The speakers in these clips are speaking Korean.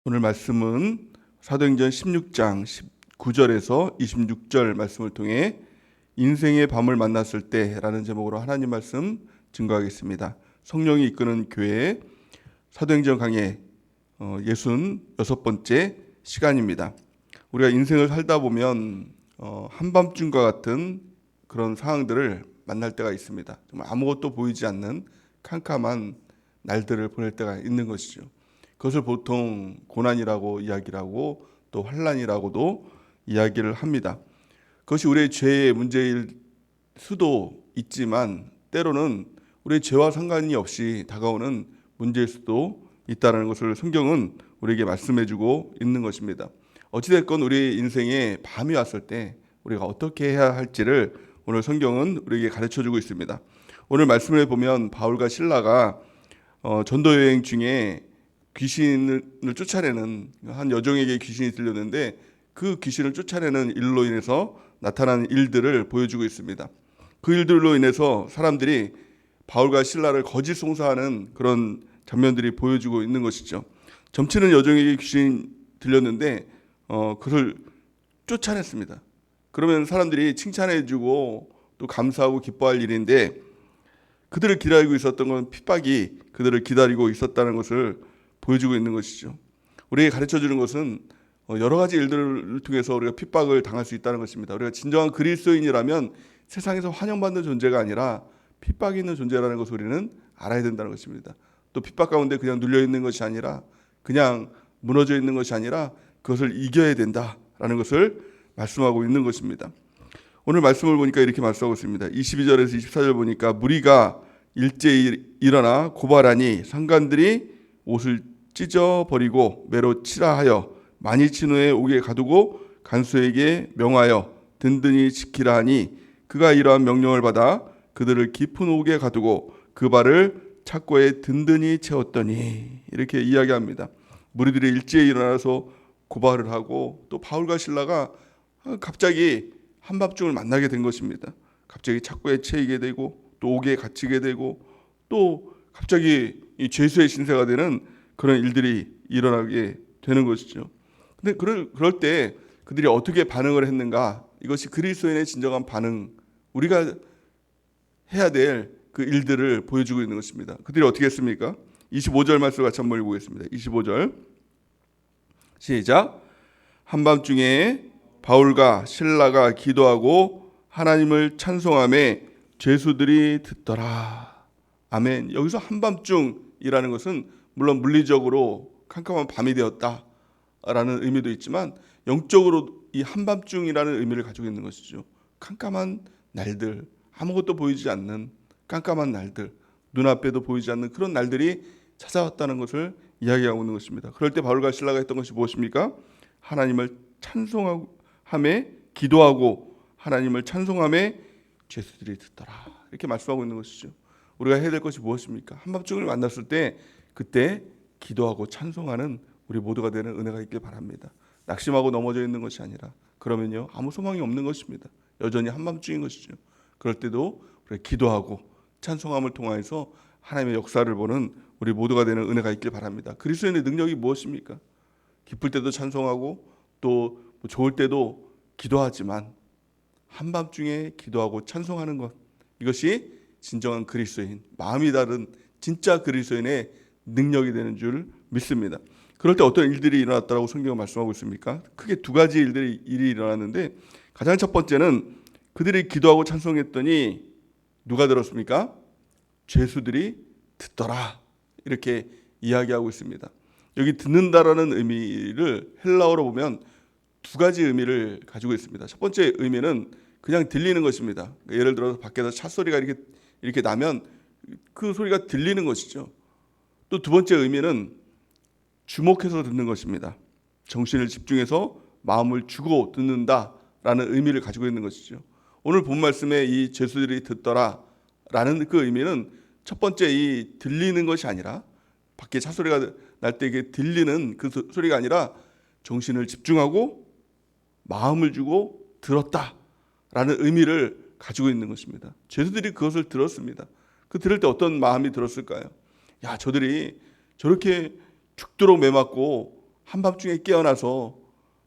오늘 말씀은 사도행전 16장 19절에서 26절 말씀을 통해 인생의 밤을 만났을 때라는 제목으로 하나님 말씀 증거하겠습니다. 성령이 이끄는 교회 사도행전 강의 66번째 시간입니다. 우리가 인생을 살다 보면 한밤중과 같은 그런 상황들을 만날 때가 있습니다. 정말 아무것도 보이지 않는 캄캄한 날들을 보낼 때가 있는 것이죠. 그것을 보통 고난이라고 이야기를 하고 또 환난이라고도 이야기를 합니다. 그것이 우리의 죄의 문제일 수도 있지만 때로는 우리의 죄와 상관이 없이 다가오는 문제일 수도 있다는 것을 성경은 우리에게 말씀해주고 있는 것입니다. 어찌됐건 우리 인생에 밤이 왔을 때 우리가 어떻게 해야 할지를 오늘 성경은 우리에게 가르쳐주고 있습니다. 오늘 말씀을 보면 바울과 실라가 전도 여행 중에 귀신을 쫓아내는 한 여종에게 귀신이 들렸는데 그 귀신을 쫓아내는 일로 인해서 나타나는 일들을 보여주고 있습니다. 그 일들로 인해서 사람들이 바울과 실라를 거짓 송사하는 그런 장면들이 보여주고 있는 것이죠. 점치는 여종에게 귀신이 들렸는데 그것을 쫓아냈습니다. 그러면 사람들이 칭찬해주고 또 감사하고 기뻐할 일인데 그들을 기다리고 있었던 건 핍박이 그들을 기다리고 있었다는 것을 보여주고 있는 것이죠. 우리에게 가르쳐주는 것은 여러 가지 일들을 통해서 우리가 핍박을 당할 수 있다는 것입니다. 우리가 진정한 그리스도인이라면 세상에서 환영받는 존재가 아니라 핍박이 있는 존재라는 것을 우리는 알아야 된다는 것입니다. 또 핍박 가운데 그냥 눌려있는 것이 아니라 그냥 무너져 있는 것이 아니라 그것을 이겨야 된다라는 것을 말씀하고 있는 것입니다. 오늘 말씀을 보니까 이렇게 말씀하고 있습니다. 22절에서 24절 보니까 무리가 일제히 일어나 고발하니 상관들이 옷을 찢어버리고 매로 치라 하여 많이 친 후에 옥에 가두고 간수에게 명하여 든든히 지키라 하니 그가 이러한 명령을 받아 그들을 깊은 옥에 가두고 그 발을 착고에 든든히 채웠더니 이렇게 이야기합니다. 무리들이 일제히 일어나서 고발을 하고 또 바울과 실라가 갑자기 한밤중을 만나게 된 것입니다. 갑자기 착고에 채이게 되고 또 옥에 갇히게 되고 또 갑자기 이 죄수의 신세가 되는 그런 일들이 일어나게 되는 것이죠. 근데 그럴 때 그들이 어떻게 반응을 했는가? 이것이 그리스도인의 진정한 반응, 우리가 해야 될 그 일들을 보여주고 있는 것입니다. 그들이 어떻게 했습니까? 25절 말씀을 같이 한번 읽어보겠습니다. 25절 시작. 한밤중에 바울과 실라가 기도하고 하나님을 찬송하며 죄수들이 듣더라. 아멘. 여기서 한밤중이라는 것은 물론 물리적으로 캄캄한 밤이 되었다라는 의미도 있지만 영적으로 이 한밤중이라는 의미를 가지고 있는 것이죠. 캄캄한 날들, 아무것도 보이지 않는 깜깜한 날들, 눈앞에도 보이지 않는 그런 날들이 찾아왔다는 것을 이야기하고 있는 것입니다. 그럴 때 바울과 실라가 했던 것이 무엇입니까? 하나님을 찬송하며 기도하고 하나님을 찬송하며 죄수들이 듣더라. 이렇게 말씀하고 있는 것이죠. 우리가 해야 될 것이 무엇입니까? 한밤중을 만났을 때 그때 기도하고 찬송하는 우리 모두가 되는 은혜가 있길 바랍니다. 낙심하고 넘어져 있는 것이 아니라 그러면요 아무 소망이 없는 것입니다. 여전히 한밤중인 것이죠. 그럴 때도 우리가 기도하고 찬송함을 통해서 하나님의 역사를 보는 우리 모두가 되는 은혜가 있길 바랍니다. 그리스도인의 능력이 무엇입니까? 기쁠 때도 찬송하고 또 좋을 때도 기도하지만 한밤중에 기도하고 찬송하는 것, 이것이 진정한 그리스도인, 마음이 다른 진짜 그리스도인의 능력이 되는 줄 믿습니다. 그럴 때 어떤 일들이 일어났다고 성경은 말씀하고 있습니까? 크게 두 가지 일이 일어났는데 가장 첫 번째는 그들이 기도하고 찬송했더니 누가 들었습니까? 죄수들이 듣더라. 이렇게 이야기하고 있습니다. 여기 듣는다라는 의미를 헬라어로 보면 두 가지 의미를 가지고 있습니다. 첫 번째 의미는 그냥 들리는 것입니다. 예를 들어서 밖에서 차 소리가 이렇게 나면 그 소리가 들리는 것이죠. 또 두 번째 의미는 주목해서 듣는 것입니다. 정신을 집중해서 마음을 주고 듣는다라는 의미를 가지고 있는 것이죠. 오늘 본 말씀에 이 죄수들이 듣더라라는 그 의미는 첫 번째 이 들리는 것이 아니라 밖에 차 소리가 날 때 이게 들리는 그 소리가 아니라 정신을 집중하고 마음을 주고 들었다라는 의미를 가지고 있는 것입니다. 죄수들이 그것을 들었습니다. 그 들을 때 어떤 마음이 들었을까요? 야, 저들이 저렇게 죽도록 매맞고 한밤중에 깨어나서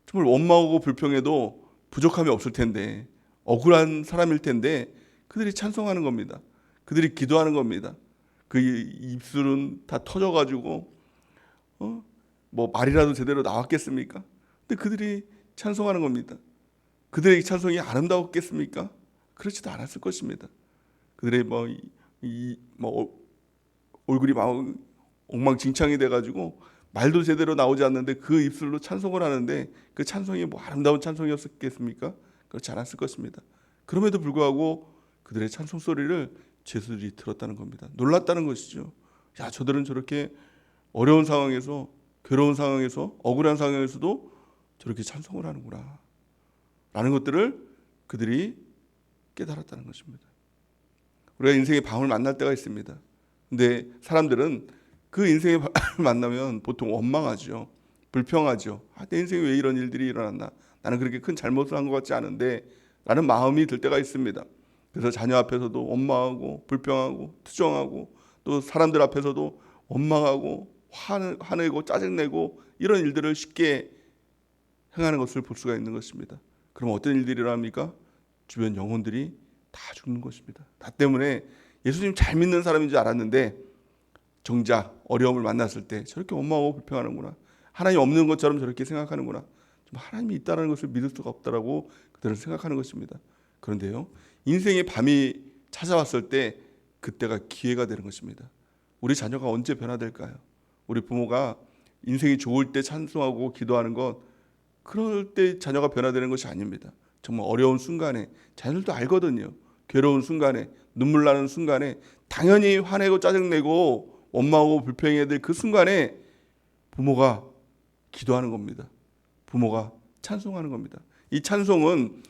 정말 원망하고 불평해도 부족함이 없을 텐데, 억울한 사람일 텐데 그들이 찬송하는 겁니다. 그들이 기도하는 겁니다. 그 입술은 다 터져가지고 뭐 말이라도 제대로 나왔겠습니까? 근데 그들이 찬송하는 겁니다. 그들의 찬송이 아름다웠겠습니까? 그렇지도 않았을 것입니다. 그들의 얼굴이 막 엉망진창이 돼가지고 말도 제대로 나오지 않는데 그 입술로 찬송을 하는데 그 찬송이 뭐 아름다운 찬송이었겠습니까? 그렇지 않았을 것입니다. 그럼에도 불구하고 그들의 찬송 소리를 제수들이 들었다는 겁니다. 놀랐다는 것이죠. 야, 저들은 저렇게 어려운 상황에서, 괴로운 상황에서, 억울한 상황에서도 저렇게 찬송을 하는구나 라는 것들을 그들이 깨달았다는 것입니다. 우리가 인생의 밤을 만날 때가 있습니다. 근데 사람들은 그 인생의 밤을 만나면 보통 원망하죠. 불평하죠. 내 인생에 왜 이런 일들이 일어났나? 나는 그렇게 큰 잘못을 한 것 같지 않은데 라는 마음이 들 때가 있습니다. 그래서 자녀 앞에서도 원망하고 불평하고 투정하고 또 사람들 앞에서도 원망하고 화내고 짜증내고 이런 일들을 쉽게 행하는 것을 볼 수가 있는 것입니다. 그럼 어떤 일들이 일어납니까? 주변 영혼들이 다 죽는 것입니다. 나 때문에 예수님 잘 믿는 사람인 줄 알았는데 정작 어려움을 만났을 때 저렇게 원망하고 불평하는구나. 하나님 없는 것처럼 저렇게 생각하는구나. 좀 하나님이 있다는 것을 믿을 수가 없다라고 그들은 생각하는 것입니다. 그런데요, 인생의 밤이 찾아왔을 때 그때가 기회가 되는 것입니다. 우리 자녀가 언제 변화될까요? 우리 부모가 인생이 좋을 때 찬송하고 기도하는 것, 그럴 때 자녀가 변화되는 것이 아닙니다. 정말 어려운 순간에, 자녀들도 알거든요. 괴로운 순간에, 눈물 나는 순간에 당연히 화내고 짜증내고 원망하고 불평해야 될 그 순간에 부모가 기도하는 겁니다. 부모가 찬송하는 겁니다. 이 찬송은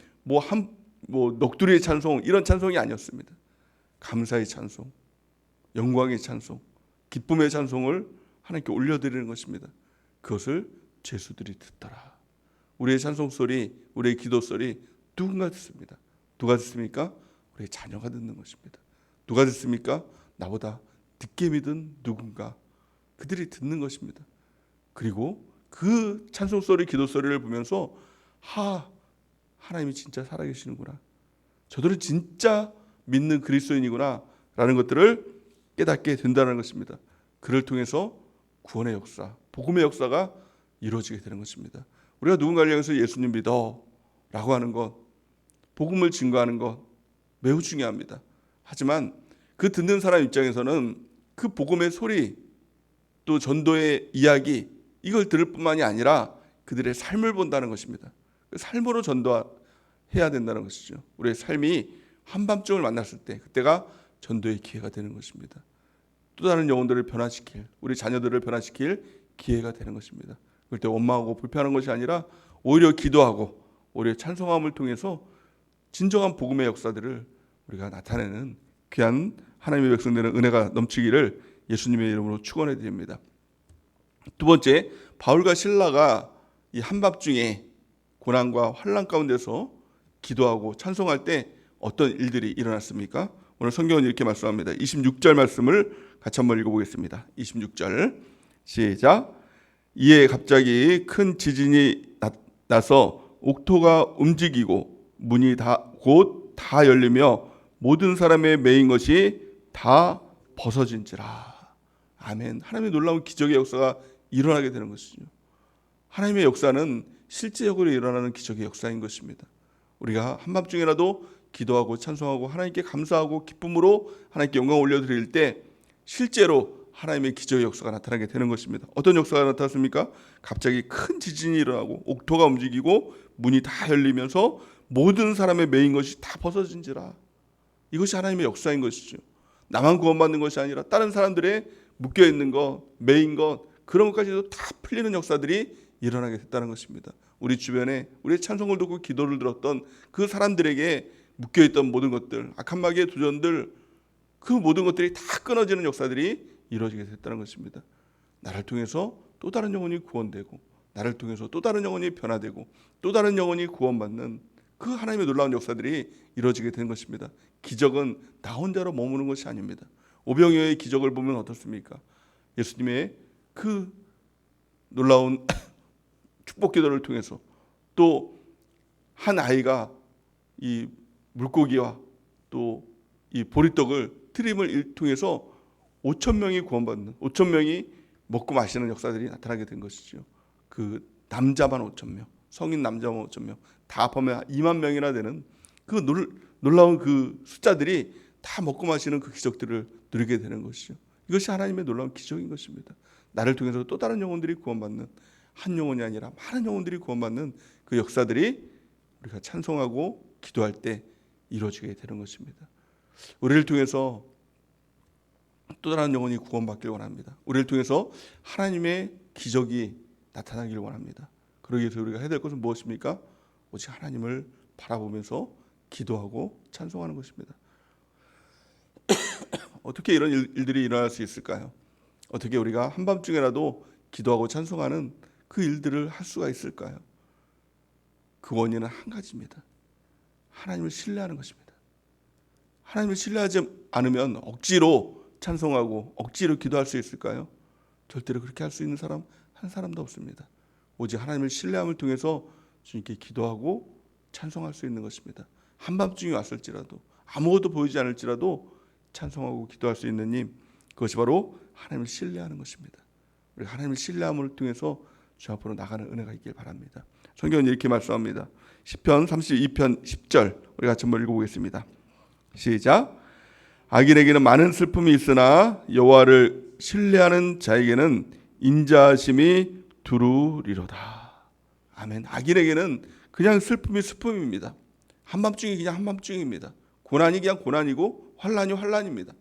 넋두리의 찬송, 이런 찬송이 아니었습니다. 감사의 찬송, 영광의 찬송, 기쁨의 찬송을 하나님께 올려드리는 것입니다. 그것을 제수들이 듣더라. 우리의 찬송 소리, 우리의 기도 소리 누군가 듣습니다. 누가 듣습니까? 우리의 자녀가 듣는 것입니다. 누가 듣습니까? 나보다 늦게 믿은 누군가, 그들이 듣는 것입니다. 그리고 그 찬송 소리, 기도 소리를 보면서 하나님이 진짜 살아계시는구나, 저들은 진짜 믿는 그리스도인이구나 라는 것들을 깨닫게 된다는 것입니다. 그를 통해서 구원의 역사, 복음의 역사가 이루어지게 되는 것입니다. 우리가 누군가를 향해서 예수님 믿어 라고 하는 것, 복음을 증거하는 것 매우 중요합니다. 하지만 그 듣는 사람 입장에서는 그 복음의 소리, 또 전도의 이야기, 이걸 들을 뿐만이 아니라 그들의 삶을 본다는 것입니다. 그 삶으로 전도해야 된다는 것이죠. 우리의 삶이 한밤중을 만났을 때 그때가 전도의 기회가 되는 것입니다. 또 다른 영혼들을 변화시킬, 우리 자녀들을 변화시킬 기회가 되는 것입니다. 그때 원망하고 불평하는 것이 아니라 오히려 기도하고 오히려 찬송함을 통해서 진정한 복음의 역사들을 우리가 나타내는 귀한 하나님의 백성들의 은혜가 넘치기를 예수님의 이름으로 축원해 드립니다. 두 번째, 바울과 실라가 이 한밤중에 고난과 환난 가운데서 기도하고 찬송할 때 어떤 일들이 일어났습니까? 오늘 성경은 이렇게 말씀합니다. 26절 말씀을 같이 한번 읽어보겠습니다. 26절 시작. 이에 갑자기 큰 지진이 나서 옥토가 움직이고 문이 곧 다 열리며 모든 사람의 매인 것이 다 벗어진지라. 아멘. 하나님의 놀라운 기적의 역사가 일어나게 되는 것이죠. 하나님의 역사는 실제적으로 일어나는 기적의 역사인 것입니다. 우리가 한밤중에라도 기도하고 찬송하고 하나님께 감사하고 기쁨으로 하나님께 영광 올려드릴 때 실제로 하나님의 기적의 역사가 나타나게 되는 것입니다. 어떤 역사가 나타났습니까? 갑자기 큰 지진이 일어나고 옥토가 움직이고 문이 다 열리면서 모든 사람의 매인 것이 다 벗어진지라. 이것이 하나님의 역사인 것이죠. 나만 구원받는 것이 아니라 다른 사람들의 묶여있는 것, 매인 것, 그런 것까지도 다 풀리는 역사들이 일어나게 됐다는 것입니다. 우리 주변에 우리의 찬송을 듣고 기도를 들었던 그 사람들에게 묶여있던 모든 것들, 악한 마귀의 도전들, 그 모든 것들이 다 끊어지는 역사들이 이루어지게 됐다는 것입니다. 나를 통해서 또 다른 영혼이 구원되고, 나를 통해서 또 다른 영혼이 변화되고, 또 다른 영혼이 구원받는 그 하나님의 놀라운 역사들이 이루어지게 된 것입니다. 기적은 나 혼자로 머무는 것이 아닙니다. 오병이어의 기적을 보면 어떻습니까? 예수님의 그 놀라운 축복 기도를 통해서 또 한 아이가 이 물고기와 또 이 보리떡을 트림을 통해서 5천 명이 구원받는 5천 명이 먹고 마시는 역사들이 나타나게 된 것이죠. 그 남자만 5천 명, 성인 남자만 5천 명, 다 합하면 2만 명이나 되는 그 놀라운 그 숫자들이 다 먹고 마시는 그 기적들을 누리게 되는 것이죠. 이것이 하나님의 놀라운 기적인 것입니다. 나를 통해서 또 다른 영혼들이 구원받는, 한 영혼이 아니라 많은 영혼들이 구원받는 그 역사들이 우리가 찬송하고 기도할 때 이루어지게 되는 것입니다. 우리를 통해서 또 다른 영혼이 구원받기를 원합니다. 우리를 통해서 하나님의 기적이 나타나기를 원합니다. 그러기 위해서 우리가 해야 될 것은 무엇입니까? 오직 하나님을 바라보면서 기도하고 찬송하는 것입니다. 어떻게 이런 일들이 일어날 수 있을까요? 어떻게 우리가 한밤중에라도 기도하고 찬송하는 그 일들을 할 수가 있을까요? 그 원인은 한 가지입니다. 하나님을 신뢰하는 것입니다. 하나님을 신뢰하지 않으면 억지로 찬송하고 억지로 기도할 수 있을까요? 절대로 그렇게 할 수 있는 사람 한 사람도 없습니다. 오직 하나님을 신뢰함을 통해서 주님께 기도하고 찬송할 수 있는 것입니다. 한밤중이 왔을지라도 아무것도 보이지 않을지라도 찬송하고 기도할 수 있는 님, 그것이 바로 하나님을 신뢰하는 것입니다. 우리 하나님을 신뢰함을 통해서 주 앞으로 나가는 은혜가 있길 바랍니다. 성경은 이렇게 말씀합니다. 시편 32편 10절 우리 같이 한번 읽어보겠습니다. 시작. 악인에게는 많은 슬픔이 있으나 여호와를 신뢰하는 자에게는 인자하심이 두루리로다. 아멘. 악인에게는 그냥 슬픔입니다. 한밤중이 그냥 한밤중입니다. 고난이 그냥 고난이고 환난이 환난입니다.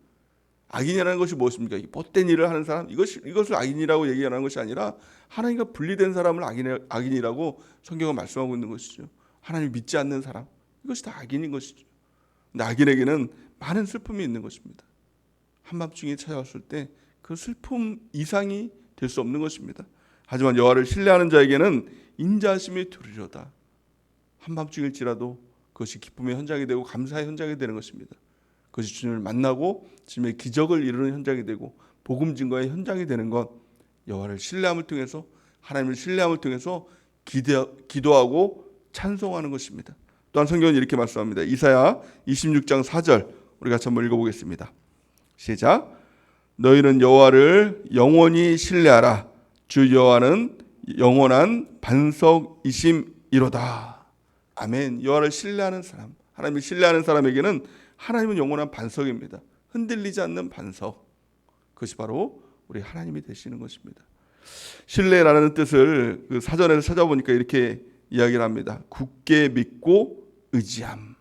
악인이라는 것이 무엇입니까? 못된 일을 하는 사람, 이것을 악인이라고 얘기하는 것이 아니라 하나님과 분리된 사람을 악인이라고 성경은 말씀하고 있는 것이죠. 하나님 믿지 않는 사람, 이것이 다 악인인 것이죠. 근데 악인에게는 많은 슬픔이 있는 것입니다. 한밤중이 찾아왔을 때 그 슬픔 이상이 될 수 없는 것입니다. 하지만 여호와를 신뢰하는 자에게는 인자하심이 두리로다. 한밤중일지라도 그것이 기쁨의 현장이 되고 감사의 현장이 되는 것입니다. 그것이 주님을 만나고 주님의 기적을 이루는 현장이 되고 복음 증거의 현장이 되는 것, 여호와를 신뢰함을 통해서 하나님을 신뢰함을 통해서 기도하고 찬송하는 것입니다. 또한 성경은 이렇게 말씀합니다. 이사야 26장 4절 우리 같이 한번 읽어보겠습니다. 시작. 너희는 여호와를 영원히 신뢰하라. 주 여호와는 영원한 반석이심이로다. 아멘. 여호와를 신뢰하는 사람, 하나님을 신뢰하는 사람에게는 하나님은 영원한 반석입니다. 흔들리지 않는 반석. 그것이 바로 우리 하나님이 되시는 것입니다. 신뢰라는 뜻을 그 사전에서 찾아보니까 이렇게 이야기를 합니다. 굳게 믿고 의지함.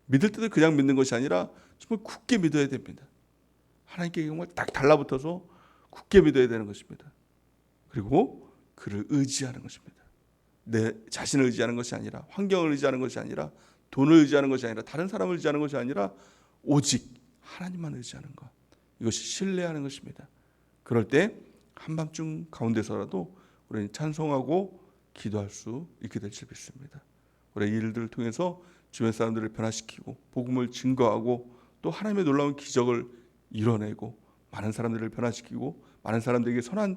믿을 때도 그냥 믿는 것이 아니라 정말 굳게 믿어야 됩니다. 하나님께 정말 딱 달라붙어서 굳게 믿어야 되는 것입니다. 그리고 그를 의지하는 것입니다. 내 자신을 의지하는 것이 아니라, 환경을 의지하는 것이 아니라, 돈을 의지하는 것이 아니라, 다른 사람을 의지하는 것이 아니라 오직 하나님만 의지하는 것. 이것이 신뢰하는 것입니다. 그럴 때 한밤중 가운데서라도 우리는 찬송하고 기도할 수 있게 될 줄 믿습니다. 우리의 일들을 통해서 주변 사람들을 변화시키고 복음을 증거하고 또 하나님의 놀라운 기적을 이뤄내고 많은 사람들을 변화시키고 많은 사람들에게 선한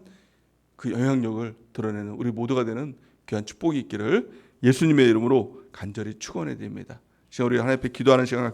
그 영향력을 드러내는 우리 모두가 되는 귀한 축복이 있기를 예수님의 이름으로 간절히 축원해 드립니다. 우리 하나님 앞에 기도하는 시간